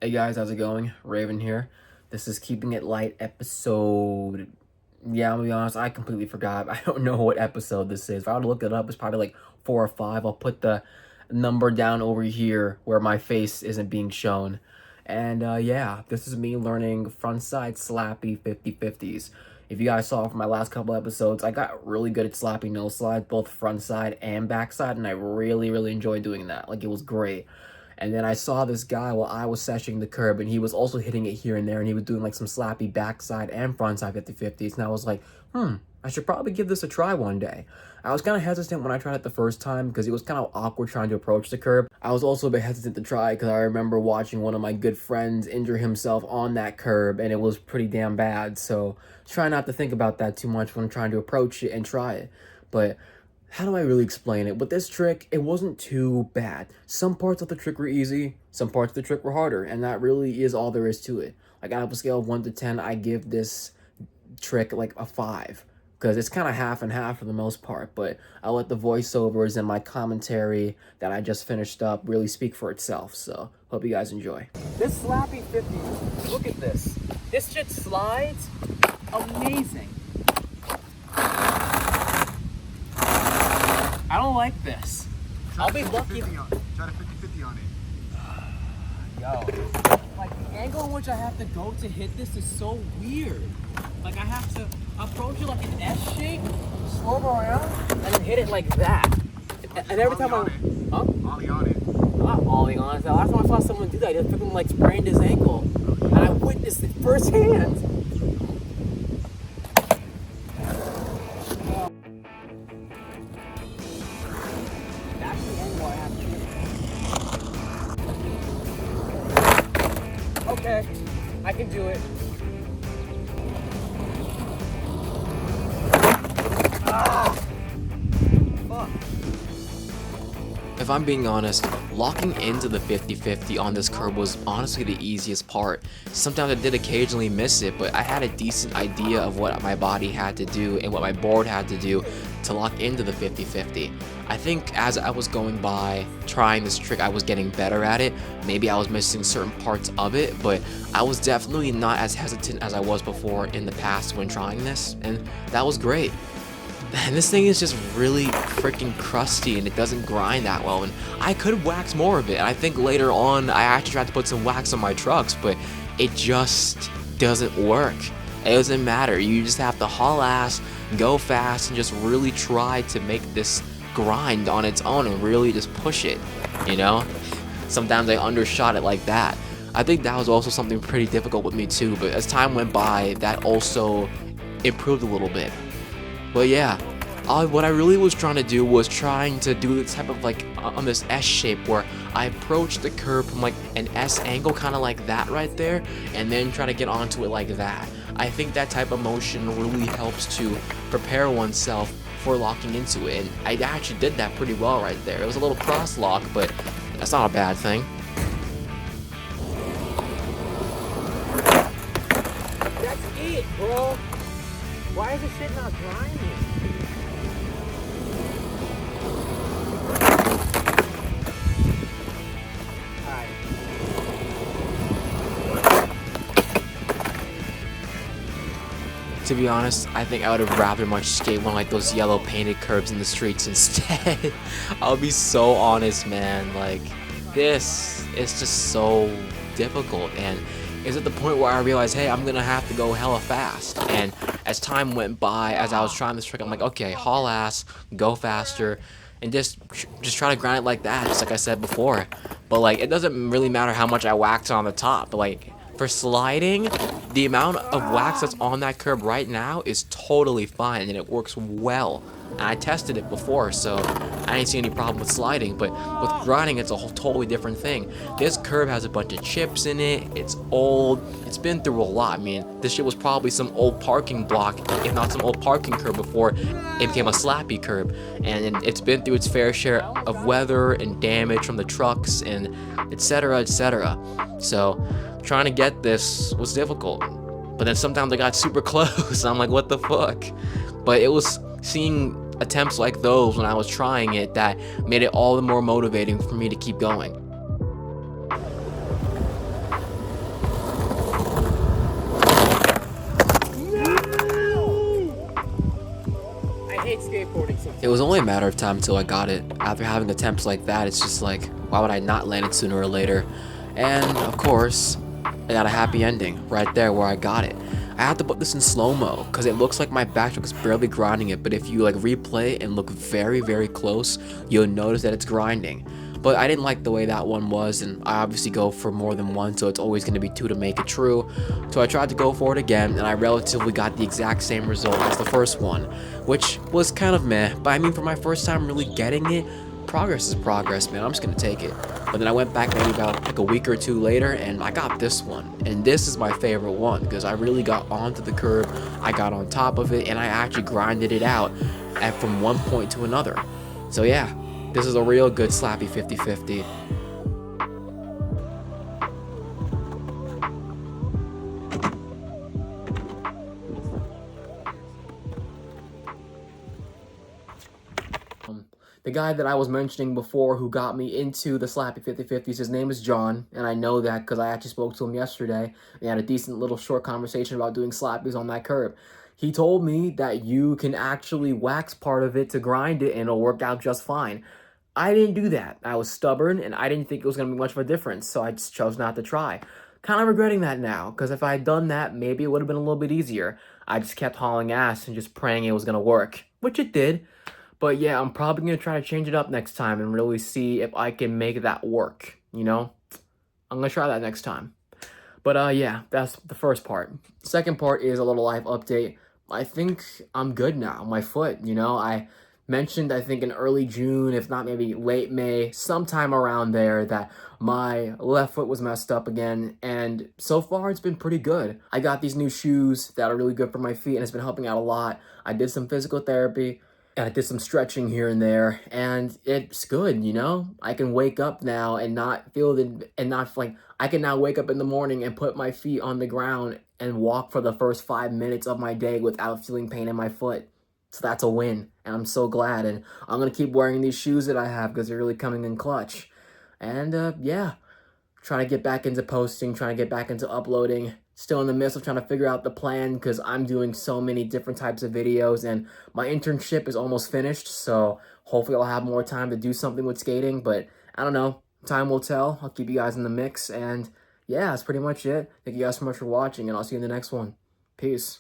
Hey guys, how's it going? Raven here. This is Keeping It Light episode. Yeah, I'm gonna be honest, I completely forgot. I don't know what episode this is. If I were to look it up, it's probably like 4 or 5. I'll put the number down over here where my face isn't being shown. And yeah, this is me learning frontside slappy 50/50s. If you guys saw from my last couple episodes, I got really good at slapping no slide, both frontside and backside, and I really enjoyed doing that. Like, it was great. And then I saw this guy while I was seshing the curb, and he was also hitting it here and there, and he was doing like some slappy backside and frontside 50/50s. And I was like, I should probably give this a try one day. I was kind of hesitant when I tried it the first time because it was kind of awkward trying to approach the curb. I was also a bit hesitant to try because I remember watching one of my good friends injure himself on that curb, and it was pretty damn bad. So try not to think about that too much when trying to approach it and try it. But how do I really explain it? With this trick, it wasn't too bad. Some parts of the trick were easy, some parts of the trick were harder, and that really is all there is to it. Like, out of a scale of 1 to 10, I give this trick like a 5. Because it's kind of half and half for the most part, but I'll let the voiceovers and my commentary that I just finished up really speak for itself, so hope you guys enjoy. This slappy 50, look at this. This shit slides amazing. I don't like this. I'll be lucky. Try to 50-50 on it. Yo, like, the angle in which I have to go to hit this is so weird. Like, I have to approach it like an S shape, swerve around, and then hit it like that. And every time Ollie on it. I'm not ollie on it. The last time I saw someone do that, he freaking like sprained his ankle, and I witnessed it firsthand. That's the angle I have to hit. Okay, I can do it. If I'm being honest, locking into the 50/50 on this curb was honestly the easiest part. Sometimes I did occasionally miss it, but I had a decent idea of what my body had to do and what my board had to do to lock into the 50/50. I think as I was going by trying this trick, I was getting better at it. Maybe I was missing certain parts of it, but I was definitely not as hesitant as I was before in the past when trying this, and that was great. And this thing is just really freaking crusty and it doesn't grind that well, and I could wax more of it. I think later on I actually tried to put some wax on my trucks, but it just doesn't work. It doesn't matter. You just have to haul ass, go fast, and just really try to make this grind on its own and really just push it, you know? Sometimes I undershot it like that. I think that was also something pretty difficult with me too, but as time went by, that also improved a little bit. But yeah, what I really was trying to do was trying to do this type of like on this S shape where I approach the curb from like an S angle, kind of like that right there, and then try to get onto it like that. I think that type of motion really helps to prepare oneself for locking into it, and I actually did that pretty well right there. It was a little cross lock, but that's not a bad thing. That's it, bro. Why is this shit not grinding? Alright. To be honest, I think I would have rather much skate one like those yellow painted curbs in the streets instead. I'll be so honest, man. Like, this is just so difficult, and is at the point where I realized, hey, I'm gonna have to go hella fast. And as time went by, as I was trying this trick, I'm like, okay, haul ass, go faster, and just try to grind it like that, just like I said before. But like, it doesn't really matter how much I wax on the top. But like, for sliding, the amount of wax that's on that curb right now is totally fine, and it works well. And I tested it before, so I didn't see any problem with sliding. But with grinding, it's a whole totally different thing. This curb has a bunch of chips in it. It's old. It's been through a lot. I mean, this shit was probably some old parking block, if not some old parking curb, before it became a slappy curb. And it's been through its fair share of weather and damage from the trucks and etc. etc. So trying to get this was difficult. But then sometimes I got super close. I'm like, what the fuck? But it was seeing attempts like those when I was trying it that made it all the more motivating for me to keep going. It was only a matter of time until I got it. After having attempts like that, it's just like, why would I not land it sooner or later? And, of course, I got a happy ending right there where I got it. I had to put this in slow-mo because it looks like my backstroke is barely grinding it, but if you like replay it and look very, very close, you'll notice that it's grinding. But I didn't like the way that one was, and I obviously go for more than one, so it's always going to be two to make it true. So I tried to go for it again, and I relatively got the exact same result as the first one, which was kind of meh. But I mean, for my first time really getting it, progress is progress, man. I'm just going to take it. But then I went back maybe about like a week or two later, and I got this one. And this is my favorite one, because I really got onto the curb, I got on top of it, and I actually grinded it out from one point to another. So yeah, this is a real good slappy 50-50. The guy that I was mentioning before who got me into the slappy 50-50s, his name is John, and I know that because I actually spoke to him yesterday. We had a decent little short conversation about doing slappies on that curb. He told me that you can actually wax part of it to grind it and it'll work out just fine. I didn't do that. I was stubborn and I didn't think it was going to be much of a difference, so I just chose not to try. Kind of regretting that now, because if I had done that, maybe it would have been a little bit easier. I just kept hauling ass and just praying it was going to work, which it did. But yeah, I'm probably going to try to change it up next time and really see if I can make that work, you know? I'm going to try that next time. But yeah, that's the first part. Second part is a little life update. I think I'm good now. My foot, you know, I mentioned, I think in early June, if not maybe late May, sometime around there, that my left foot was messed up again. And so far, it's been pretty good. I got these new shoes that are really good for my feet, and it's been helping out a lot. I did some physical therapy. And I did some stretching here and there, and it's good, you know? I can wake up now and not feel the, and not like, I can now wake up in the morning and put my feet on the ground and walk for the first 5 minutes of my day without feeling pain in my foot. So that's a win, and I'm so glad, and I'm gonna keep wearing these shoes that I have because they're really coming in clutch. And yeah, trying to get back into posting, trying to get back into uploading. Still in the midst of trying to figure out the plan because I'm doing so many different types of videos and my internship is almost finished. So hopefully I'll have more time to do something with skating, but I don't know. Time will tell. I'll keep you guys in the mix. And yeah, that's pretty much it. Thank you guys so much for watching and I'll see you in the next one. Peace.